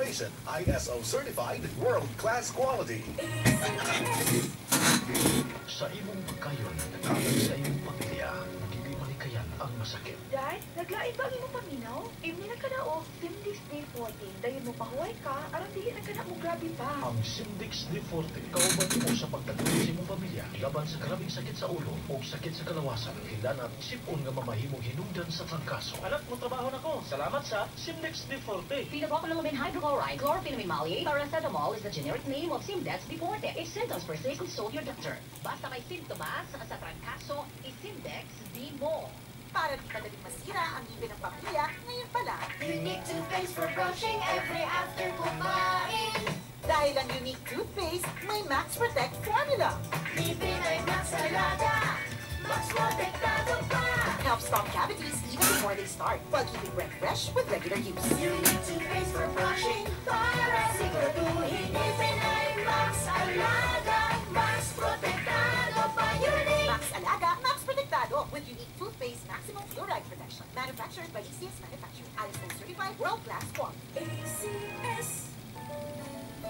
Refrigeration, ISO certified, world-class quality. Sa imong pagkayon, nagkakag sa imong pamilya, dili malikayan ang masakit. Dad, naglain ba mo paminaw? Imi na ka na o, Simdix D40. Dayon mo pahuway ka, aram dili na ka na mo grabe pa. Ang Simdix D40, kauban mo sa pagtagpuan sa imong pamilya, laban sa karabing sakit sa ulo o sakit sa kalawasan, hindanat sipon nga mamahimong hinungdan sa trangkaso. Anak mo trabaho na ko. Salamat sa Simdix D40. Phenobarbital hydrochloride, chlorophenamine maleate, paracetamol is the generic name of Simdex D40. If symptoms persist, consult your doctor. Basta may sintomas sa trangkaso, is-Simdex D-Mo. Para di madaling masira ang ngipin ng pamilya, ngayon pala. Unique toothpaste for brushing every after kumain. Dahil ang unique toothpaste, may Max Protect formula. Ngipin ay Max Alaga, Max Protektado pa. Helps stop cavities even before they start, while keeping breath fresh with regular use. Unique toothpaste for brushing, para siguraduhin ngipin ay Max Alaga, Max Protektado pa. Unique Max Alaga, Max Protectado with unique toothpaste maximum fluoride protection. Manufactured by ACS Manufacturing. ISO certified world-class quality. ACS.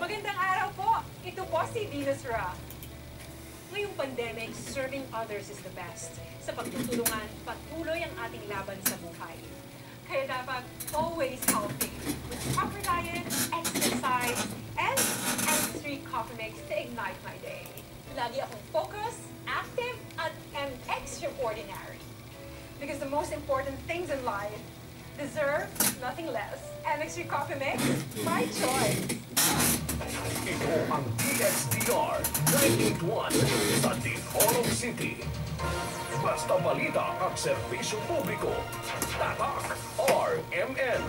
Magandang araw po! Ito po si Venus Ra. Ngayong pandemic, serving others is the best. Sa pagtutulungan, patuloy ang ating laban sa buhay. Kaya dapat always healthy with proper diet, exercise, and MC3 coffee mix to ignite my day. Lagi akong focused, active, at extraordinary. Because the most important things in life deserve nothing less. MX3 Coffee Mix, my choice. Ito ang DXDR 981 sa Dipolog City. Basta balita at serbisyo publiko. Tatak RMN.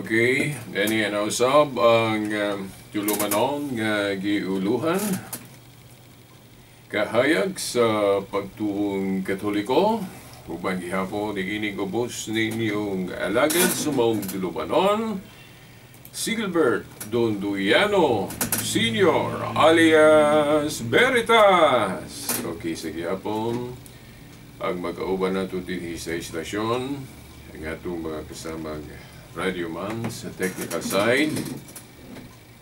Okay, dani na usab ang tulumanon nga giuluhan kahayag sa pagtuong Katoliko ubang gihapon igining ubos ninyong alagad sa maong tulumanon si Gilbert Donduyano Senior alias Veritas. Okay, sa gihapon ang mag-auban nato dinhi sa istasyon ang atong mga kasamang Radio Man sa technical side.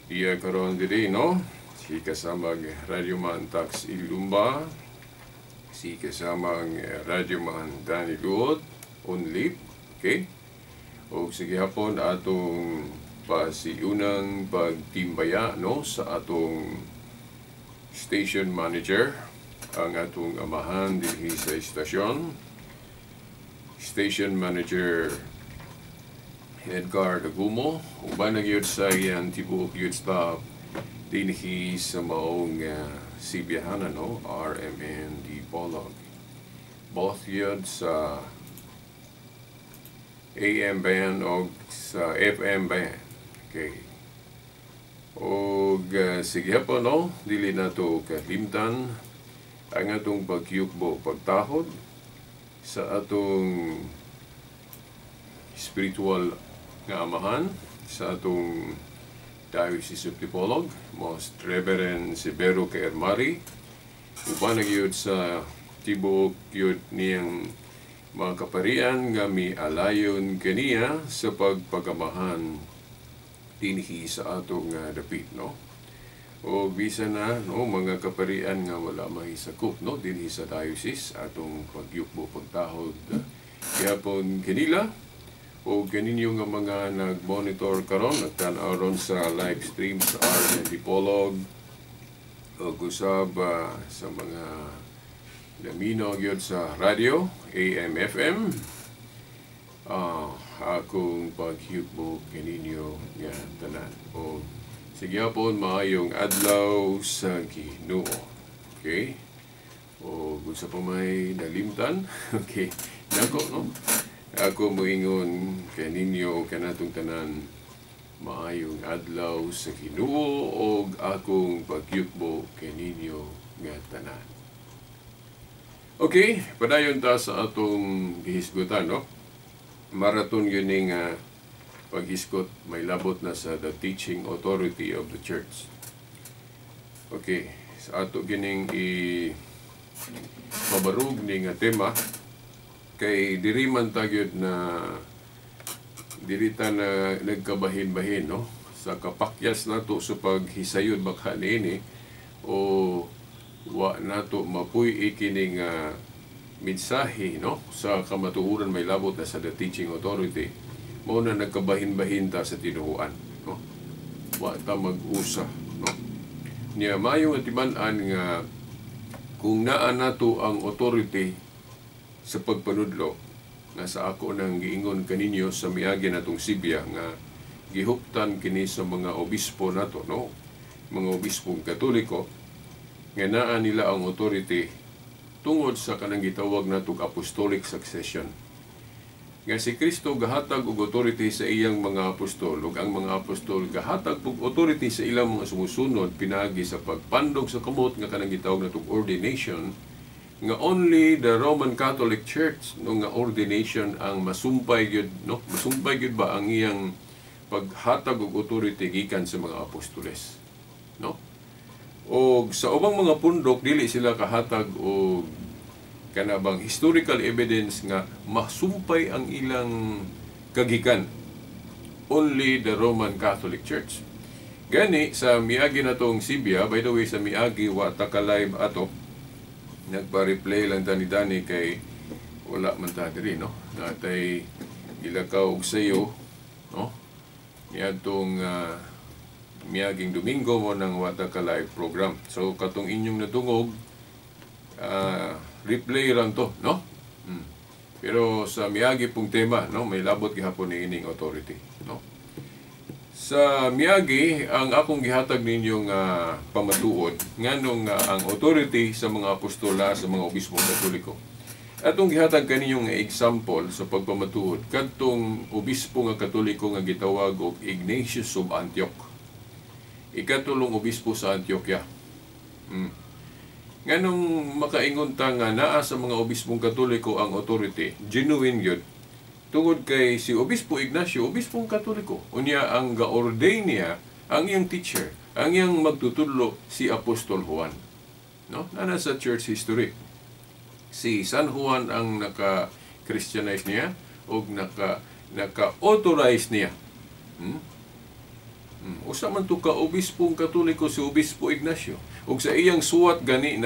Iya karon diri no. Si kasamang Radio Man Tax Ilumba. Si kasamang Radio Man Danny Luot Onlip. Okay. O sige hapon atong pasiunang pagtimbaya no sa atong station manager ang atong amahan dinhi sa istasyon. Station manager Edgar Dagumo, uban na gyud sa iyang tibuok gyud staff dinhi sa maong sibiyahanan no, RMN Dipolog. Both gyud sa AM band o sa FM band. Okay. O sige po no, dili na to kalimtan ang atong pagyukbo pagtahod sa atong spiritual nga amahan sa atong Diocese of Dipolog, Most Reverend Sibero Kaermari, uban na gyud sa tibuok gyud niyang mga kaparian nga mialayon kaniya sa pagpagamahan dinhi sa atong dapit no. O bisan na no mga kaparian nga wala mahisakop no dinhi sa diocese atong pagyukbo pagtahod gihapon kanila. O ganinyo nga mga nag-monitor karon nagtan-aw ron sa live stream sa RMN Dipolog o usab sa mga lamino gyud sa radio AM FM akong paghiyugbo ganinyo nga tanan o Sige po, maayong adlaw sa Ginoo. Okay? O kung sa pa may nalimtan, okay. Nako, no? Ako moingon kaninyo kanatong tanan maayong adlaw sa Ginoo o akong pagyukbo kaninyo nga tanan. Okay, padayon ta sa atong gihisgutan, no? Maraton yun nga paghiskot, may labot na sa the teaching authority of the church. Okay, sa ato gining mabarug ni nga tema, kay diri man tagyod na dirita na nagkabahin-bahin, no? Sa kapakyas nato sa paghisayod baka niini o wa nato mapuy ikining mensahe, no? Sa kamatuoran may labot na sa the teaching authority. Mao na nagkabahin-bahin ta sa tinuhuan, no? Wa ta mag-usa, no? Niya mayo nga timan-an nga kung naa nato ang authority sa pagpanudlo nga sa ako nang giingon kaninyo sa miagi natong Sibya nga gihuptan kini sa mga obispo nato, no? Mga obispong Katoliko nga naa nila ang authority tungod sa kanang gitawag natong apostolic succession. Nga si Kristo gahatag og authority sa iyang mga apostol ug ang mga apostol gahatag og authority sa ilang mga sumusunod pinagi sa pagpandog sa kamot nga kanang gitawag natong ordination, nga only the Roman Catholic Church no nga ordination ang masumpay gyud, no? Masumpay gyud ba ang iyang paghatag og authority gikan sa mga apostoles, no? O sa ubang mga pundok dili sila kahatag og kanabang historical evidence nga masumpay ang ilang kagikan. Only the Roman Catholic Church. Gani sa miagi natong Sibya, by the way sa miagi wa ta ka live ato, nagpa-replay lang ta ni Dani kay wala man ta diri, no? Natay ilakaw og sayo, no? Niadtong miaging Domingo mo nang wa ta ka live program. So katong inyong nadungog replay lang to, no? Pero sa miagi pong tema, no, may labot gihapon ni ining authority, no? Sa miagi ang akong gihatag ninyong pamatuod nganong ang authority sa mga apostola sa mga obispong Katoliko. Atong gihatag kaninyong example sa pagpamatuod kadtong obispo nga Katoliko nga gitawag og Ignatius of Antioch. Ikatulong obispo sa Antioquia. Nganong makaingon ta nga naa sa mga obispong Katoliko ang authority, genuine yun. Tungod kay si Obispo Ignacio, obispong Katoliko. Unya ang ga-ordain niya, ang iyang teacher, ang iyang magtutudlo si Apostol Juan. No? Nana sa church history. Si San Juan ang naka-Christianize niya o naka-authorize niya. Usa man to ka obispong Katoliko si Obispo Ignacio. Ug sa iyang suwat gani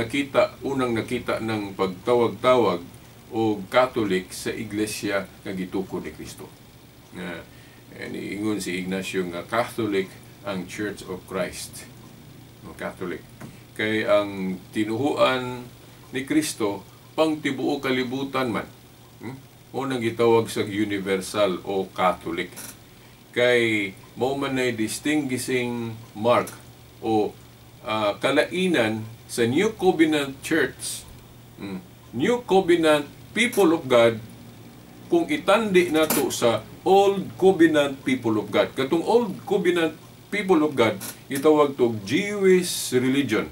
unang nakita ng pagtawag-tawag o Catholic sa iglesia nga gitukod ni Kristo. Niingon si Ignacio nga Catholic ang Church of Christ. Catholic. Kay ang tinuhuan ni Kristo pang tibuok kalibutan man. O nang gitawag sa universal o Catholic. Kay mao man ay distinguishing mark o kalainan sa New Covenant Church, New Covenant people of God, kung itandi nato sa Old Covenant people of God. Katong Old Covenant people of God, itawag to Jewish religion.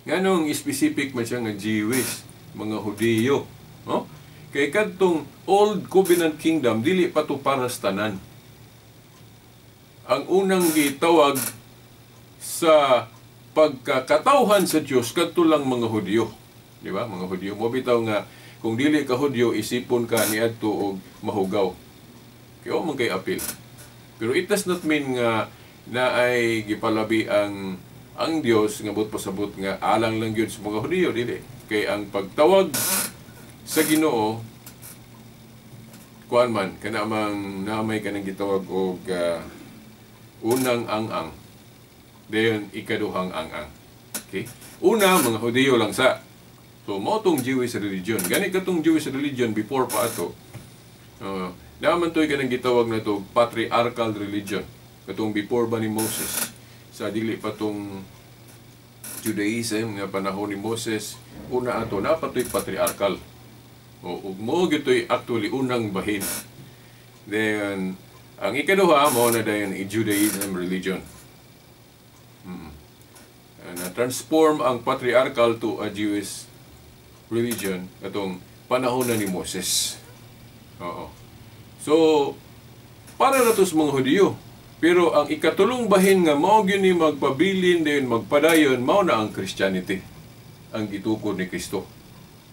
Nganong specific man siya nga Jewish, mga Hudiyo, no? Kay kadtong Old Covenant Kingdom, dili pa to para sa tanan. Ang unang gitawag sa pagkakatawhan sa Diyos kadto lang mga Hudyo, di ba? Mga Hudyo mo bitaw nga kung dili ka Hudyo isipon ka niadto og mahugaw. Kaya man kay apil. Pero it does not mean nga na ay gipalabi ang Diyos nga but pasabot nga alang lang gyud sa mga Hudyo, dili. Kay ang pagtawag sa Ginoo kuan man kanamang namay kanang gitawag og unang ang-ang. Dayon ikaduhang ang-ang. Okay? Una, mga Hudiyo lang sa. So, mo tong Jewish religion. Gani katong Jewish religion before pa ato. Naman to'y kanang gitawag na to patriarchal religion. katong before ba ni Moses, sa dili pa tong Judaism nga panahon ni Moses, una ato napatoy patriarchal. O mo gitoy actually unang bahin. Then ang ikaduha mo na dayon Judaism religion. Na transform ang patriarchal to a Jewish religion katong panahon na ni Moses. Oo. So para na to sa mga Hudyo. Pero ang ikatulong bahin nga mao gyud ni magpabilin dayon magpadayon mao na ang Christianity, ang gitukod ni Kristo.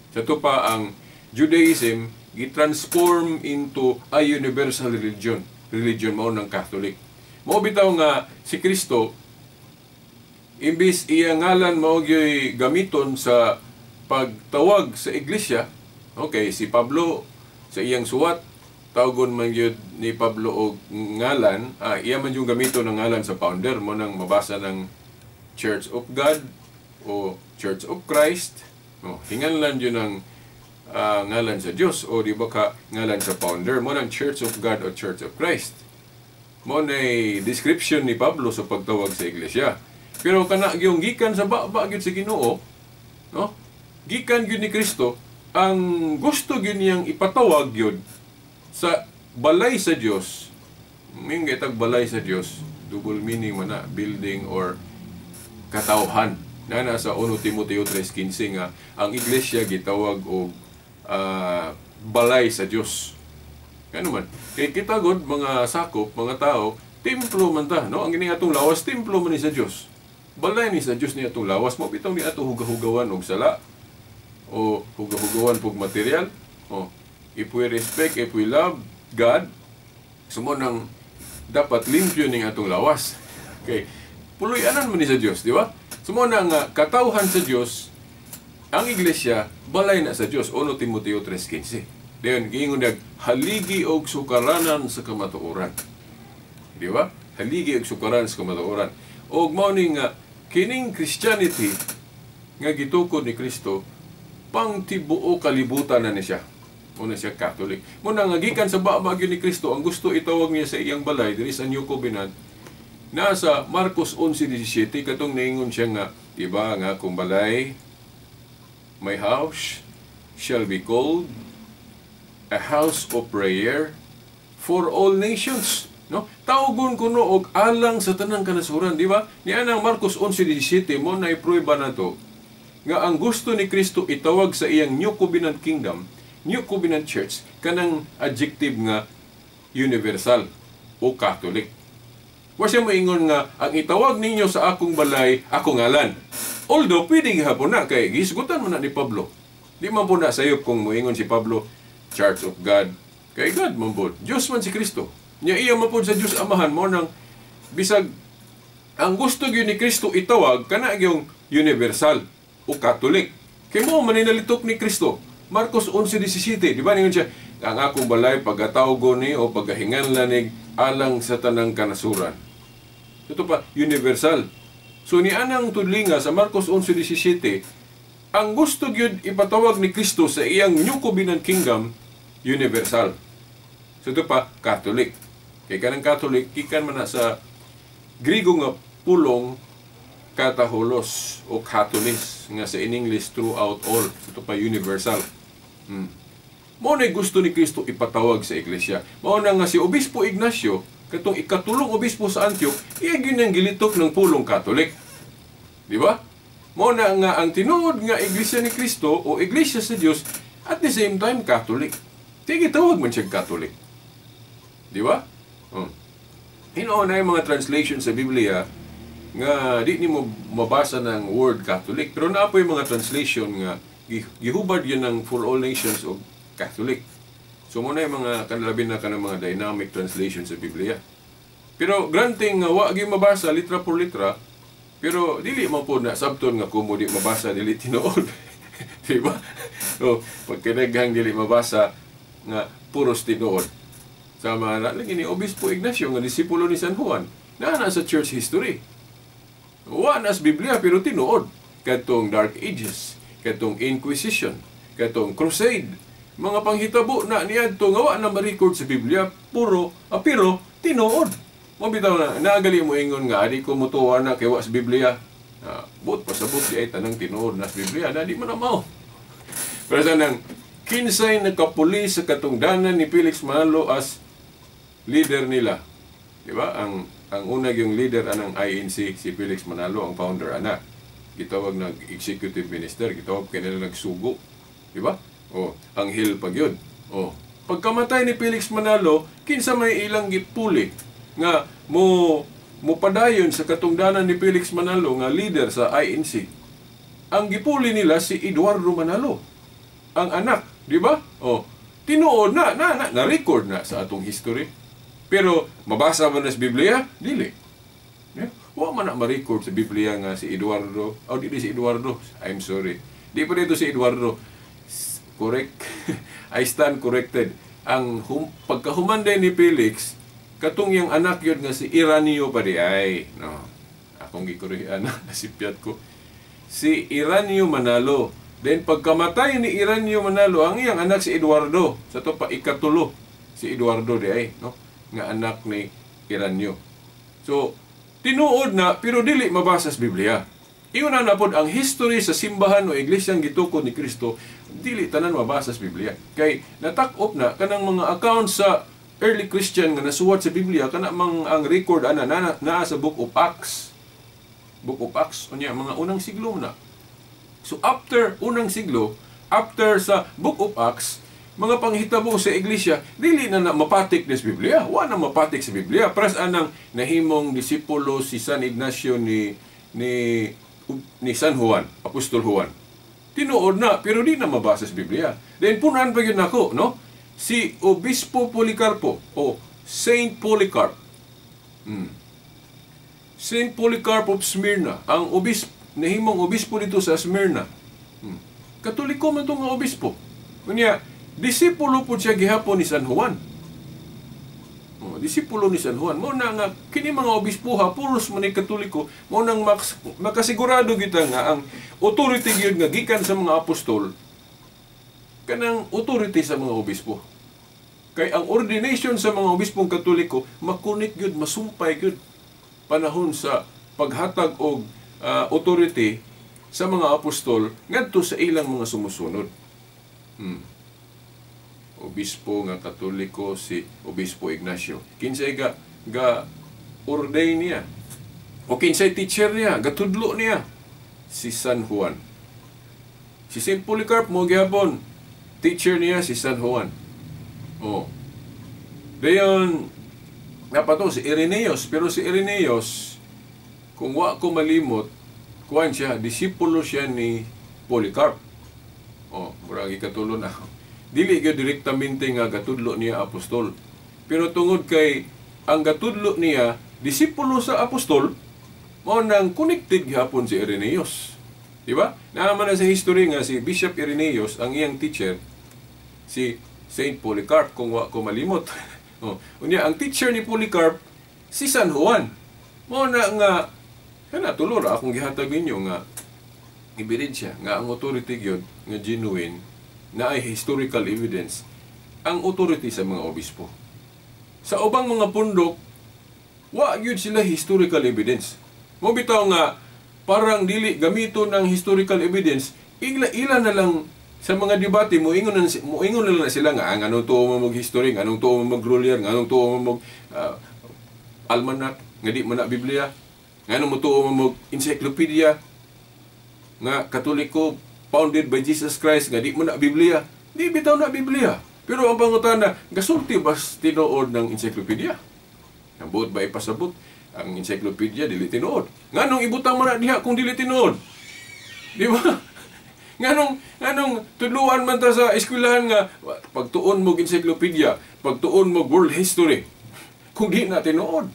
Sa to pa ang Judaism gi-transform into a universal religion. Religion mao ng Catholic. Mao bitaw nga si Kristo imbis iya ngalan mao gyud gamiton sa pagtawag sa iglesia. Okay, si Pablo sa iyang suwat tawgon man gyud ni Pablo og ngalan, iya man yung gamito ng ngalan sa founder mo nang mabasa ng Church of God o Church of Christ. Hinganlan yun ng ngalan sa Diyos o di ba ka ngalan sa founder mo ng Church of God o Church of Christ. Mo na description ni Pablo sa pagtawag sa iglesia. Pero kana gyung gikan sa baba gyud sa Ginoo, no? Gikan gyud ni Kristo ang gusto gyud niyang ipatawag gyud sa balay sa Dios. Ming gitag balay sa Dios, double meaning man na building or katawhan. Na nasa 1 Timoteo 3:15 nga ang iglesia gitawag og balay sa Dios. Kano man? Kay kita gud mga sakop, mga tao, templo man ta, no? Ang gini atong lawas templo man ni sa Dios. Balay ni sa Dios ni atong lawas, mo bitaw ni ato hugahugawan og sala o hugahugawan pug material. If we respect, if we love God, sumo nang dapat limpyo ning atong lawas. Okay. Puloy-anan man ni sa Dios, di ba? Sumo nang katawhan sa Dios, ang iglesia balay na sa Dios. 1 Timoteo 3:15. Dayon giingon dag haligi og sukaranan sa kamatuoran. Di ba? Haligi og sukaran sa kamatuoran. Og mao ning kining Christianity nga gitukod ni Kristo pang tibuo kalibutan na ni siya. Muna siya Catholic. Muna nga gikan sa babagyo ni Kristo, ang gusto itawag niya sa iyang balay, diri sa New Covenant, nasa Marcos 11:17, katong naingon siya nga, diba nga, kung balay, my house shall be called a house of prayer for all nations. No? Tawgon kuno og alang sa tanang kanasuran, di ba? Niya ang Marcos 11:17 mo na iprueba na to nga ang gusto ni Kristo itawag sa iyang New Covenant Kingdom, New Covenant Church, kanang adjective nga universal o Catholic. Wa siya moingon nga ang itawag ninyo sa akong balay, akong ngalan. Although pwede gihapon na kay gisgutan mo na ni Pablo. Di man po na sayop kung moingon si Pablo, Church of God. Kay God man po. Diyos man si Kristo. Nya iya man po sa Diyos Amahan mo nang bisag ang gusto gyud ni Kristo itawag kana gyung universal o Catholic. Kay mo maninalitok ni Kristo. Marcos 11:17, di ba ningon siya, ang akong balay pagkatawgo ni o pagkahinganlan ni alang sa tanang kanasuran. Ito pa, universal. So ni anang tudlinga sa Marcos 11:17, ang gusto gyud ipatawag ni Kristo sa iyang New Covenant Kingdom, universal. So ito pa, Catholic. Kay kanang Catholic, ikan man na sa Grigo nga pulong kataholos o Catholis nga sa in English throughout all. Ito pa universal. Mao na gusto ni Kristo ipatawag sa iglesia. Mao na nga si Obispo Ignacio, katong ikatulong obispo sa Antioch, iya gyud ang gilitok ng pulong Catholic. Di ba? Mao na nga ang tinuod nga iglesia ni Kristo o iglesia sa Dios at the same time Catholic. Sige tawag man siya Catholic. Di ba? Hinoon na yung mga translation sa Biblia nga di ni mo mabasa ng word Catholic, pero na po yung mga translation nga gihubad yun ng for all nations of Catholic. So muna yung mga kanalabi na kanang mga dynamic translation sa Biblia. Pero granting nga wa gyud mabasa litra por litra, pero dili man po na sabton nga kumo di mabasa dili tinuod. Di ba? So pagkinaghang dili mabasa nga puros tinuod. Sama na lagi ni Obispo Ignacio nga disipulo ni San Juan na nasa church history. Wa nas Biblia pero tinuod kadtong Dark Ages, kadtong Inquisition, kadtong Crusade, mga panghitabo na niadto nga wa na ma-record sa Biblia pero tinuod. Mo bitaw na nagali mo ingon nga adi ko mutuwa na kay wa sa Biblia. But pasabot di ay tanang tinuod na sa Biblia, di man na mao. Pero sa nang kinsay nakapuli sa katungdanan ni Felix Manalo as leader nila. Di ba? Ang unang yung leader anang INC, si Felix Manalo, ang founder ana. Gitawag nag-executive minister, gitawag kanila nagsugo. Di ba? Ang Hill pag yun. Pagkamatay ni Felix Manalo, kinsa may ilang gipuli nga mo padayon sa katungdanan ni Felix Manalo nga leader sa INC. Ang gipuli nila si Eduardo Manalo, ang anak, di ba? Tinuod na-record na sa atong history. Pero mabasa man sa Biblia, dili. Wa man na ma-record sa Biblia nga si Eduardo, dili si Eduardo. I'm sorry. Di pa dito si Eduardo. Correct. I stand corrected. Ang pagkahumanday ni Felix, katong yung anak yun nga si Iranio pa di ay. No. Akong gikurihan na nasipyat ko. Si Iranio Manalo. Then pagkamatay ni Iranio Manalo, ang iyang anak si Eduardo. Sa to pa ikatulo. Si Eduardo di ay. No? Nga anak ni Iranio. So, tinuod na, pero dili mabasa sa Biblia. Iyon na pod ang history sa simbahan o iglesyang gitukod ni Kristo, dili tanan mabasa sa Biblia. Kay natak-op na kanang mga account sa early Christian nga nasuwat sa Biblia, kana ang record naa sa Book of Acts. Book of Acts, unya mga unang siglo na. So after unang siglo, after sa Book of Acts, mga panghitabo sa iglesia, dili na mapatik sa Biblia. Wa na mapatik sa Biblia. Pras anang nahimong disipulo si San Ignacio ni San Juan, Apostol Juan. Tinuod na, pero di na mabasa sa Biblia. Then punan pa yun ako, no? Si Obispo Policarpo, Saint Polycarp. Saint Polycarp of Smyrna, ang nahimong obispo dito sa Smyrna. Katoliko man itong obispo. Kunya, disipulo po siya gihapon ni San Juan. Disipulo ni San Juan. Mo na nga, kini mga obispuha, puros man katoliko, mo nang makasigurado kita nga ang authority yun nga gikan sa mga apostol, kanang authority sa mga obispo. Kay ang ordination sa mga obispong katoliko, makunik yun, masumpay yun, panahon sa paghatag og authority sa mga apostol ngadto sa ilang mga sumusunod. Obispo nga katoliko si Obispo Ignacio. Kinsay ga ordain niya. O kinsay teacher niya, gatudlo niya si San Juan. Si Saint Polycarp mo gihapon, teacher niya si San Juan. Dayon napato si Irenaeus, pero si Irenaeus kung wa ko malimot, kuan siya, disipulo siya ni Polycarp. Murag ikatulo na. Dili gyud direktamente nga gatudlo niya apostol. Pero tungod kay ang gatudlo niya disipulo sa apostol, mao nang connected gihapon si Irenaeus. Di ba? Naaman na sa history nga si Bishop Irenaeus, ang iyang teacher, si Saint Polycarp, kung wa ko malimot. Unya ang teacher ni Polycarp, si San Juan. Mao na nga tulor akong gihatag ninyo nga ebidensya nga ang authority gyud nga genuine na ay historical evidence ang authority sa mga obispo. Sa ubang mga pundok, wa gyud sila historical evidence. Mo bitaw nga parang dili gamito ng historical evidence, ila na lang sa mga debate mo ingon na lang sila nga anong tuo mo mag history, anong tuo mo mag ruler, anong tuo mo mag almanac, nga di man na Biblia, anong mo tuo mo mag encyclopedia nga Katoliko founded by Jesus Christ, nga di mo na Biblia. Di bitaw na Biblia. Pero ang pangutana, gasulti ba tinuod ng encyclopedia? Ang buot ba ipasabot? Ang encyclopedia, dili tinuod. Nganong ibutang mo na diha kung dili tinuod? Di ba? Nganong tudluan man ta sa eskwelahan nga, pagtuon mo encyclopedia, pagtuon mo world history, kung di na tinuod.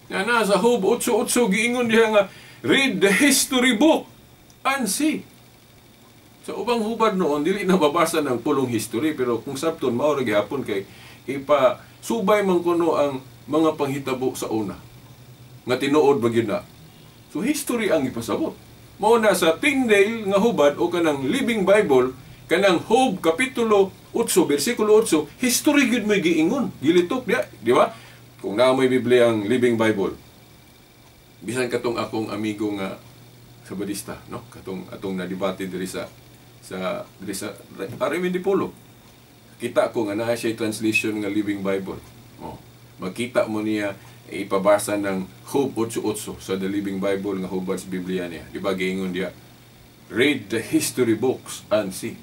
Nga na sa Hub 8:8, giingon diha nga, read the history book and see. Sa ubang hubad noon, dili na babasa ng pulong history, pero kung sabton, maura gihapon kay ipasubay man kuno ang mga panghitabo sa una. Nga tinuod ba na. So history ang ipasabot. Mao na sa Tyndale nga hubad o kanang Living Bible, kanang Job kapitulo 8, versikulo 8, history gid may giingon, gilitok diya, di ba? kung naamoy Biblia ang Living Bible, bisan katong akong amigo nga sabadista, no? Katong atong nadebate diri sa RMN Dipolog. Kita ko nga naa siya translation nga Living Bible. Oh, makita mo niya ipabasa ng Job 8:8 sa The Living Bible nga hubad sa Biblia niya. Di ba giingon dia? Read the history books and see.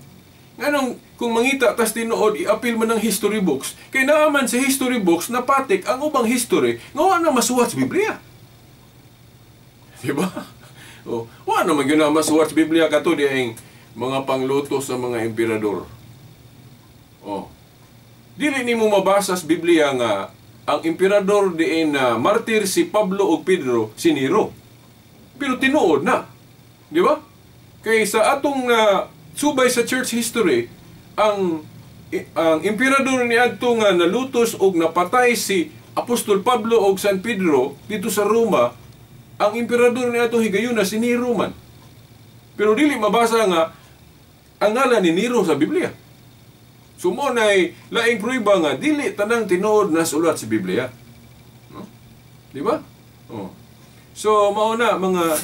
Nganong kung mangita tas tinuod i-apil man ng history books, kay naaman sa history books napatik ang ubang history nga wala na masuwat sa Biblia. Di ba? Oh, wala naman yun na masuwat sa Biblia kato di ang mga pangluto sa mga emperador. Oh. Dili nimo mabasa sa Biblia nga ang emperador diin na martir si Pablo o Pedro si Nero. Pero tinuod na. Di ba? Kay sa atong subay sa church history, ang emperador ni adto nga nalutos og napatay si Apostol Pablo og San Pedro dito sa Roma, ang emperador ni adto higayuna si Nero man. Pero dili mabasa nga ang ngalan ni Nero sa Biblia. Sumo nay laing prueba nga dili tanang tinuod na sulat sa Biblia. No? Di ba? Oh. So mao na mga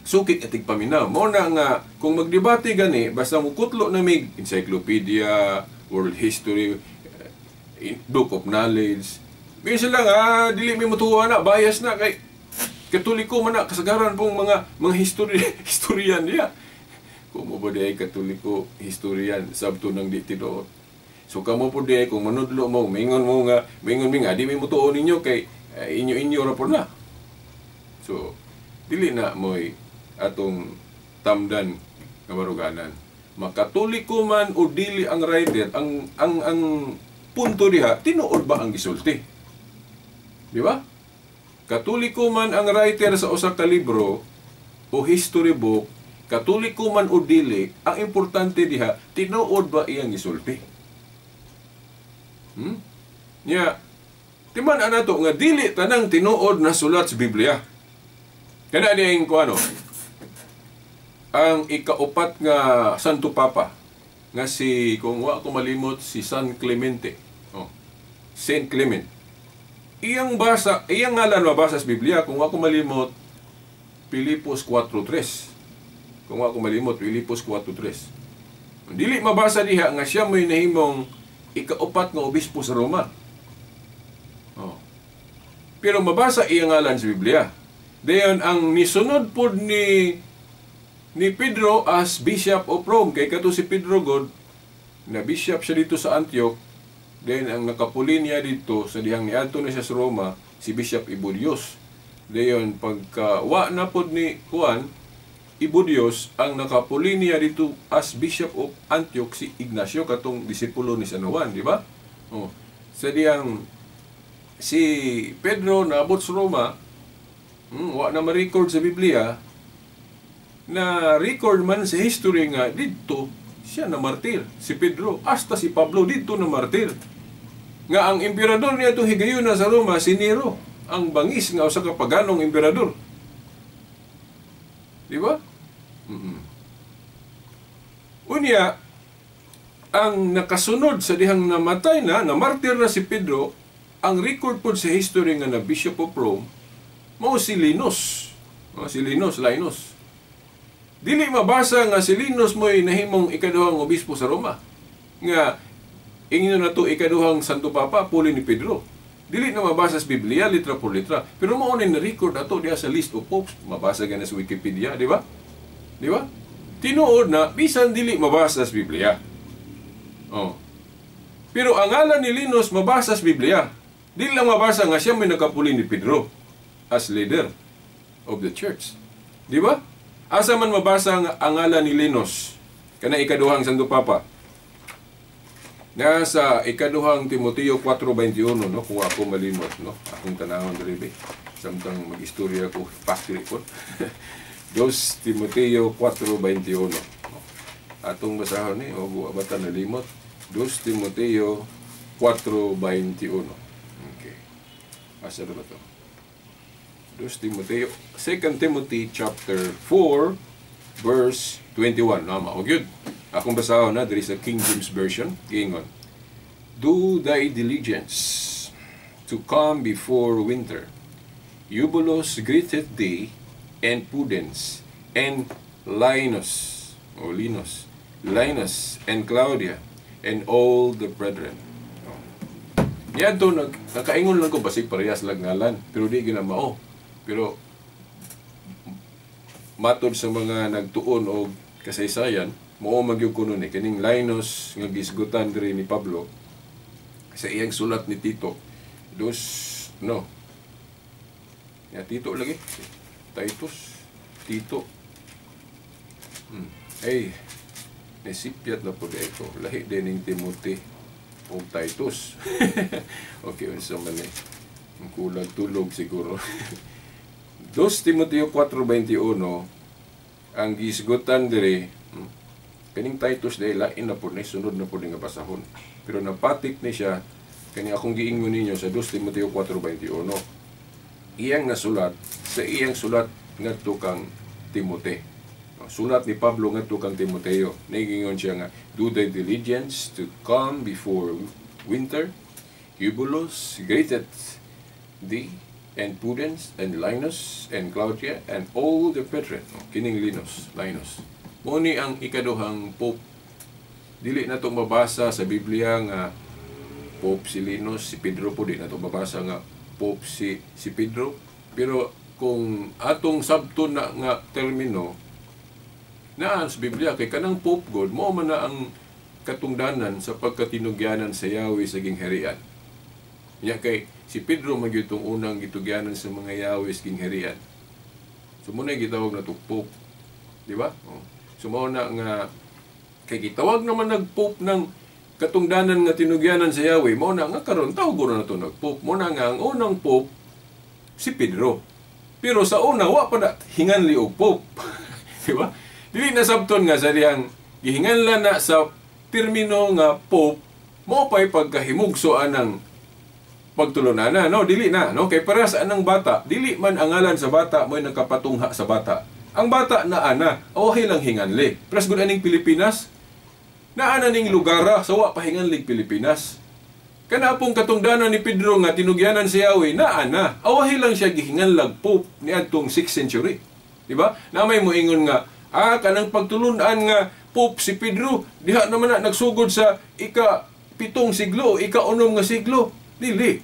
sukit atig paminaw. Mao na nga kung magdebate gani basta mukutlo na mig encyclopedia, world history, book of knowledge. Minsan lang dili mi mutuwa na bias na kay Katoliko man na kasagaran pong mga historian niya. Kung mo po di Katoliko historian sabto nang di tinuod. So kamo po di kung manudlo mo mingon mi nga di mi mutuo ninyo kay inyo ra po na. So dili na moy atong tamdan nga maruganan. Makatoliko man o dili ang writer, ang punto diha, tinuod ba ang gisulti? Di ba? Katoliko man ang writer sa usa ka libro o history book, katoliko man o dili, ang importante diha, tinuod ba iyang gisulti? Nya, timan anato nga dili tanang tinuod na sulat sa Biblia. Kana diyang kuano, ang ikaupat nga Santo Papa nga si kung wa ko malimot si San Clemente. Oh. Saint Clement. Iyang ngalan mabasa sa Biblia kung wa ko malimot Pilipos 4:3. Kung wa ko malimot Pilipos 4:3. Dili mabasa diha nga siya may nahimong ikaupat nga obispo sa Roma. Oh. Pero mabasa iyang ngalan sa Biblia. Dayon ang nisunod pod ni Pedro as Bishop of Rome. Kay kato si Pedro God, na bishop siya dito sa Antioch. Then ang nakapuli niya dito, sa dihang ni Anto na siya sa Roma, si Bishop Ibudios. Dayon pagka wa na pod ni Juan, Ibudios, ang nakapuli niya dito as Bishop of Antioch, si Ignacio, katong disipulo ni San Juan, di ba? Oh. Sa dihang si Pedro naabot sa Roma, wa na ma-record sa Biblia, na record man sa history nga dito siya na martir, si Pedro, hasta si Pablo dito na martir. Nga ang emperador niya itong higayuna sa Roma, si Nero, ang bangis nga usa ka paganong emperador. Di ba? Unya, ang nakasunod sa dihang namatay na martir na si Pedro, ang record po sa history nga na Bishop of Rome, mao si Linus. Si Linus. Dili mabasa nga si Linus mo'y nahimong ikaduhang obispo sa Roma. Nga, ingin na to ikaduhang Santo Papa, puli ni Pedro. Dili na mabasa sa Biblia, litra por litra. Pero maunay na record ato diya sa list of popes. Mabasa ka na sa Wikipedia, di ba? Di ba? Tinuod na, bisan dili mabasa sa Biblia. Oh. Pero ang ngalan ni Linus mabasa sa Biblia. Dili lang mabasa nga siya may nakapuli ni Pedro as leader of the church. Di ba? Asa man mabasa ang ngalan ni Linus, kana ikaduhang Santo Papa. Nasa ikaduhang Timoteo 4:21, no, kung ako malimot, no, akong tanahon diri samtang mag-istorya ko factory po. 2 Timoteo 4:21. Atong basahon ni o bata na limot. 2 Timoteo 4:21. Okay. Asa ba to? 2 Timothy chapter 4 verse 21. Nama, o gyud. Akong basahon na diri sa King James Version, giingon. Do thy diligence to come before winter. Eubulus greeted thee, and Pudens, and Linus, Linus, and Claudia, and all the brethren. Yan to, nakaingon lang ko, basig parehas lang ngalan, pero di ginamao. Pero, matod sa mga nagtuon o kasaysayan, mao magyug kuno ni kining Linus nga gisgutan diri ni Pablo sa iyang sulat ni Tito. Tito lagi. Tito. Ay, nasipyat na po ito. Lahi din ng Timothy o Titus. Okay, unsa man eh. Ang kulang tulog siguro. 2 Timoteo 4:21 ang gisgutan diri kaning Titus dahil lain na po ni sunod na po nga basahon. Pero napatik ni siya kani akong giingon ninyo sa 2 Timoteo 4:21. Iyang nasulat sa iyang sulat ngadto kang Timoteo. Sulat ni Pablo ngadto kang Timoteo. Nagingon siya nga, do thy diligence to come before winter. Eubulus greeted thee, and Pudens, and Linus, and Claudia, and all the brethren. Kining Linus. Muni ang ikaduhang Pope. Dili na itong mabasa sa Biblia nga Pope si Linus, si Pedro po, di na itong mabasa nga Pope si Pedro. Pero kung atong sabton na nga termino, naan sa Biblia, kay kanang Pope God, mo man na ang katungdanan sa pagkatinugyanan sa Yahweh sa gingherian. Nya kay si Pedro magyutong unang gitugyanan sa mga Yahweh sa gingherian. So muna gitawag na to Pope. Di ba? So muna nga kay gitawag naman nag-Pope ng katungdanan nga tinugyanan sa Yahweh, mo na nga karon tawag na to nag-Pope. Mo na nga ang unang Pope si Pedro. Pero sa una wa pa na hinganli og Pope. Di ba? Dili na sabton nga sa diyang gihinganlan na sa termino nga Pope, mo pa'y pagkahimugso anang pagtulunan na, no? Dili na, no? Kay para sa anang bata, dili man ang ngalan sa bata, mo'y nagkapatungha sa bata. Ang bata na ana, okay lang hinganli. Pras gud aning Pilipinas, na ana ning lugara, sa wa pa hinganlig Pilipinas. Kana pong katungdanan ni Pedro nga tinugyanan si Yahweh, na ana, okay lang siya gihinganlag Pope ni adtong 6th century. Di ba? Na may moingon nga, kanang pagtulunan nga Pope si Pedro, diha naman na nagsugod sa ika-7 siglo, ika-9 nga siglo. Dili.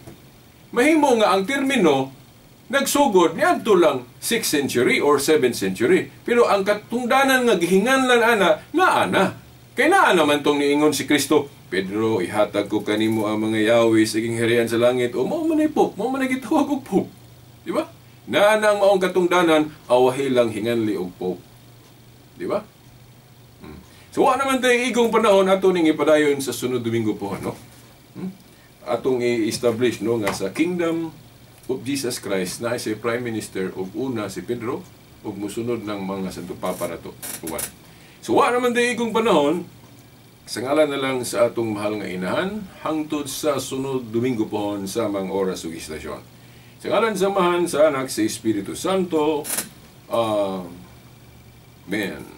Mahimo nga ang termino nagsugod niadto lang 6th century or 7th century. Pero ang katungdanan nga gihinganlan ana, ana. Kay naa naman tong niingon si Kristo, Pedro, ihatag ko kanimo ang mga Yahweh sa gingharian sa langit. O mao man ay Pope, mao man ay gitawag og Pope. Di ba? Naa ang maong katungdanan, awahi lang hinganli og Pope. Di ba? So, wa naman tayong igong panahon ato ning ipadayon sa sunod Domingo po, no? Atong i-establish, no, nga sa Kingdom of Jesus Christ na si Prime Minister ug una si Pedro ug musunod ng mga Santo Papa nato. So, wa naman tayong igong panahon sa ngalan na lang sa atong mahal nga inahan hangtod sa sunod Domingo po sa mga oras ug istasyon. Sa ngalan samahan sa anak sa Espiritu Santo. Amen.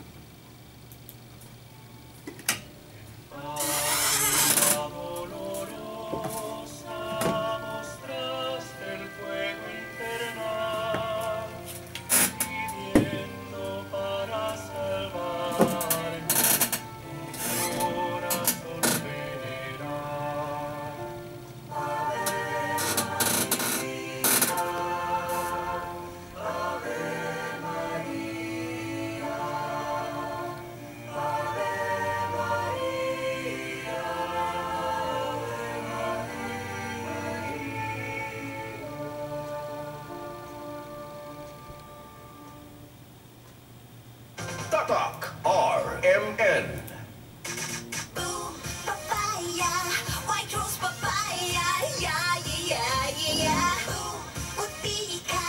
Tatak RMN. Ooh, papaya, white rose papaya, yeah, yeah, yeah, yeah. Ooh, puti ka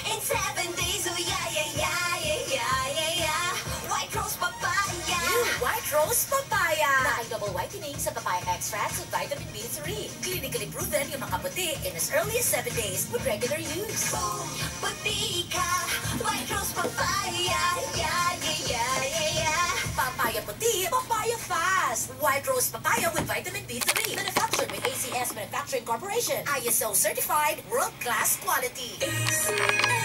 in 7 days, oh yeah, yeah, yeah, yeah, yeah, yeah. White rose papaya. White Rose Papaya na ay double whitening sa papaya extracts with vitamin B3. Clinically proven yung makaputi in as early as 7 days with regular use. Ooh, puti ka, white rose papaya, yeah, yeah, yeah, yeah, yeah. Papaya puti, papaya fast. White Rose Papaya with Vitamin B3. Manufactured by ACS Manufacturing Corporation. ISO certified, world-class quality. ACS.